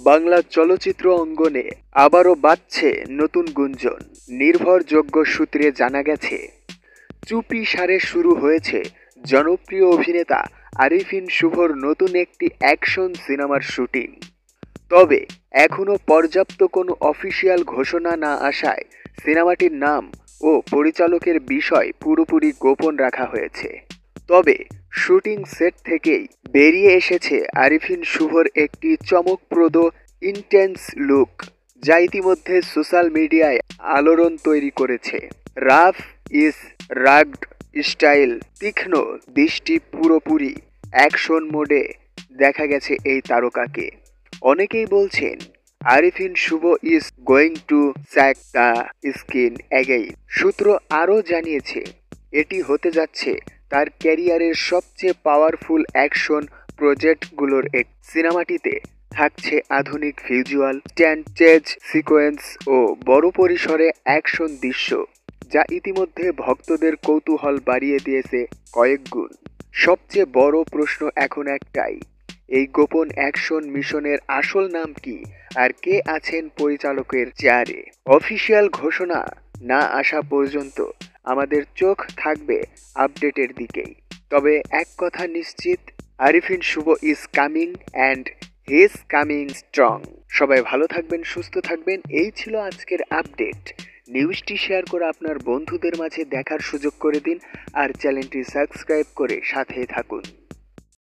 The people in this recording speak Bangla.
বাংলা চলচ্চিত্র অঙ্গনে আবারও বাজছে নতুন গুঞ্জন। নির্ভরযোগ্য সূত্রে জানা গেছে, চুপি সারে শুরু হয়েছে জনপ্রিয় অভিনেতা আরিফিন শুভর নতুন একটি অ্যাকশন সিনেমার শুটিং। তবে এখনও পর্যাপ্ত কোনো অফিসিয়াল ঘোষণা না আসায় সিনেমাটির নাম ও পরিচালকের বিষয় পুরোপুরি গোপন রাখা হয়েছে। তবে শুটিং সেট থেকেই বেরিয়ে এসেছে আরিফিন শুভর একটি চমকপ্রদ ইন্টেন্স লুক, যা ইতিমধ্যে সোশ্যাল মিডিয়ায় আলোড়ন তৈরি করেছে। রাফ ইজ রাগড স্টাইল, তীক্ষ্ণ দৃষ্টি, পুরোপুরি অ্যাকশন মোডে দেখা গেছে এই তারকাকে। অনেকেই বলছেন Arifin Shuvo is going to sack the screen again. সূত্র আরও জানিয়েছে, এটি হতে যাচ্ছে তার ক্যারিয়ারের সবচেয়ে পাওয়ারফুল অ্যাকশন প্রজেক্টগুলোর এক। সিনেমাটিতে থাকছে আধুনিক ভিজুয়াল, স্ট্যান্ড সিকোয়েন্স ও বড় পরিসরে অ্যাকশন দৃশ্য, যা ইতিমধ্যে ভক্তদের কৌতূহল বাড়িয়ে দিয়েছে কয়েক গুণ। সবচেয়ে বড় প্রশ্ন এখন একটাই, এই গোপন অ্যাকশন মিশনের আসল নাম কি আর কে আছেন পরিচালকের চেয়ারে? অফিসিয়াল ঘোষণা না আসা পর্যন্ত আমাদের চোখ থাকবে আপডেটের দিকেই। তবে এক কথা নিশ্চিত, Arifin Shuvo is coming and he is coming strong. সবাই ভালো থাকবেন, সুস্থ থাকবেন। এই ছিল আজকের আপডেট। নিউজটি শেয়ার করে আপনার বন্ধুদের মাঝে দেখার সুযোগ করে দিন আর চ্যানেলটি সাবস্ক্রাইব করে সাথে থাকুন।